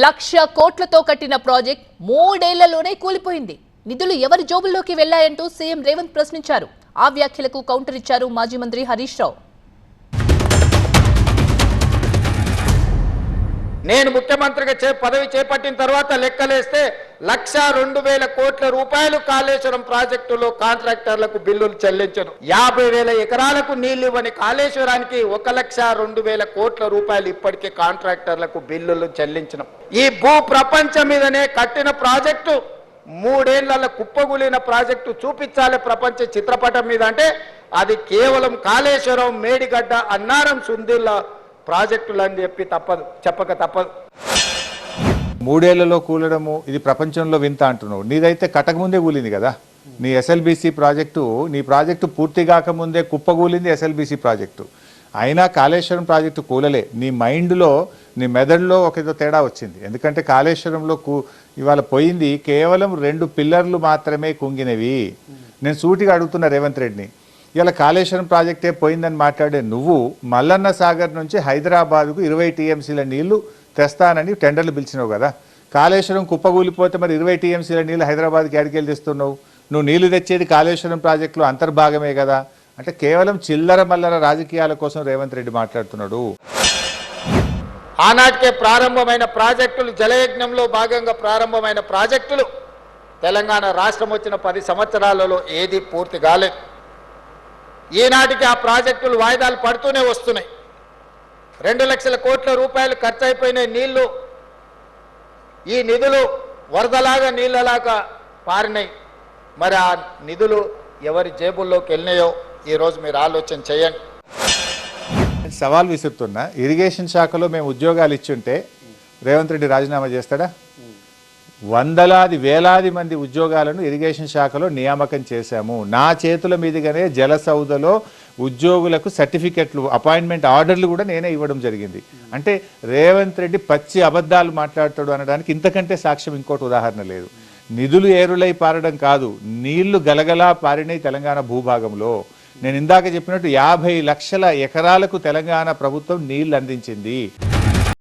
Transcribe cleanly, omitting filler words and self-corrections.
1,00,000 కోట్లతో కట్టిన ప్రాజెక్ట్ 3 ఏళ్లలోనే కూలిపోయింది. నిధులు ఎవరి జోబుల్లోకి వెళ్లాయంటూ సీఎం రేవంత్ ప్రశ్నించారు. ఆ వ్యాఖ్యలకు కౌంటర్ ఇచ్చారు మాజీ మంత్రి హరీష్ రావు. నేను ముఖ్యమంత్రిగా పదవి చేపట్టిన తర్వాత లెక్కలేస్తే 1,02,000 కోట్ల రూపాయలు కాళేశ్వరం ప్రాజెక్టులో కాంట్రాక్టర్లకు బిల్లులు చెల్లించను. 50,000 ఎకరాలకు నీళ్లు ఇవ్వని కాళేశ్వరానికి 1,02,000 కోట్ల రూపాయలు ఇప్పటికే కాంట్రాక్టర్లకు బిల్లులు చెల్లించను. ఈ భూ ప్రపంచం మీదనే కట్టిన ప్రాజెక్టు 3 ఏళ్ల కుప్పగులిన ప్రాజెక్టు చూపించాలి ప్రపంచ చిత్రపటం మీద అంటే అది కేవలం కాళేశ్వరం, మేడిగడ్డ, అన్నారం, సుందిళ్ళ ప్రాజెక్టులు అని చెప్పక తప్పదు. 3 ఏళ్లలో కూలడము ఇది ప్రపంచంలో వింత అంటున్నావు. నీదైతే కట్టకముందే కూలింది కదా. నీ ఎస్ఎల్బీసీ ప్రాజెక్టు, నీ ప్రాజెక్టు పూర్తి కాకముందే కుప్పగూలింది ఎస్ఎల్బీసీ ప్రాజెక్టు. అయినా కాళేశ్వరం ప్రాజెక్టు కూలలే. నీ మైండ్లో, నీ మెదడులో ఒక తేడా వచ్చింది. ఎందుకంటే కాళేశ్వరంలో ఇవాళ పోయింది కేవలం 2 పిల్లర్లు మాత్రమే కుంగినవి. నేను సూటిగా అడుగుతున్నా రేవంత్ రెడ్డిని, ఇలా కాళేశ్వరం ప్రాజెక్టే పోయిందని మాట్లాడే నువ్వు మల్లన్న సాగర్ నుంచి హైదరాబాద్కు 20 టీఎంసీల నీళ్లు తెస్తానని టెండర్లు పిలిచినావు కదా. కాళేశ్వరం కుప్పగూలిపోతే మరి 20 టీఎంసీల నీళ్లు హైదరాబాద్కి ఎడికెళ్ళి తెస్తున్నావు? నువ్వు నీళ్లు తెచ్చేది కాళేశ్వరం ప్రాజెక్టులో అంతర్భాగమే కదా. అంటే కేవలం చిల్లర మల్లర రాజకీయాల కోసం రేవంత్ రెడ్డి మాట్లాడుతున్నాడు. ఆనాటికే ప్రారంభమైన ప్రాజెక్టులు, జలయజ్ఞంలో భాగంగా ప్రారంభమైన ప్రాజెక్టులు తెలంగాణ రాష్ట్రం వచ్చిన 10 సంవత్సరాలలో ఏది పూర్తి కాలేదు. ఈనాటికి ఆ ప్రాజెక్టులు వాయిదాలు పడుతూనే వస్తున్నాయి. 2,00,000 కోట్ల రూపాయలు ఖర్చు అయిపోయిన నీళ్లు, ఈ నిధులు వరదలాగా నీళ్ళలాగా పారినాయి. మరి ఆ నిధులు ఎవరి జేబుల్లోకి వెళ్ళినాయో ఈరోజు మీరు ఆలోచన చేయండి. సవాల్ విసురుతున్నా, ఇరిగేషన్ శాఖలో మేము ఉద్యోగాలు ఇచ్చుంటే రేవంత్ రెడ్డి రాజీనామా చేస్తాడా? వందలాది వేలాది మంది ఉద్యోగాలను ఇరిగేషన్ శాఖలో నియామకం చేశాము. నా చేతుల మీదుగానే జలసౌధలో ఉద్యోగులకు సర్టిఫికెట్లు, అపాయింట్మెంట్ ఆర్డర్లు కూడా నేనే ఇవ్వడం జరిగింది. అంటే రేవంత్ రెడ్డి పచ్చి అబద్ధాలు మాట్లాడతాడు అనడానికి ఇంతకంటే సాక్ష్యం ఇంకోటి ఉదాహరణ లేదు. నిధులు ఏరులై పారడం కాదు, నీళ్లు గలగలా పారినాయి తెలంగాణ భూభాగంలో. నేను ఇందాక చెప్పినట్టు 50 లక్షల ఎకరాలకు తెలంగాణ ప్రభుత్వం నీళ్లు అందించింది.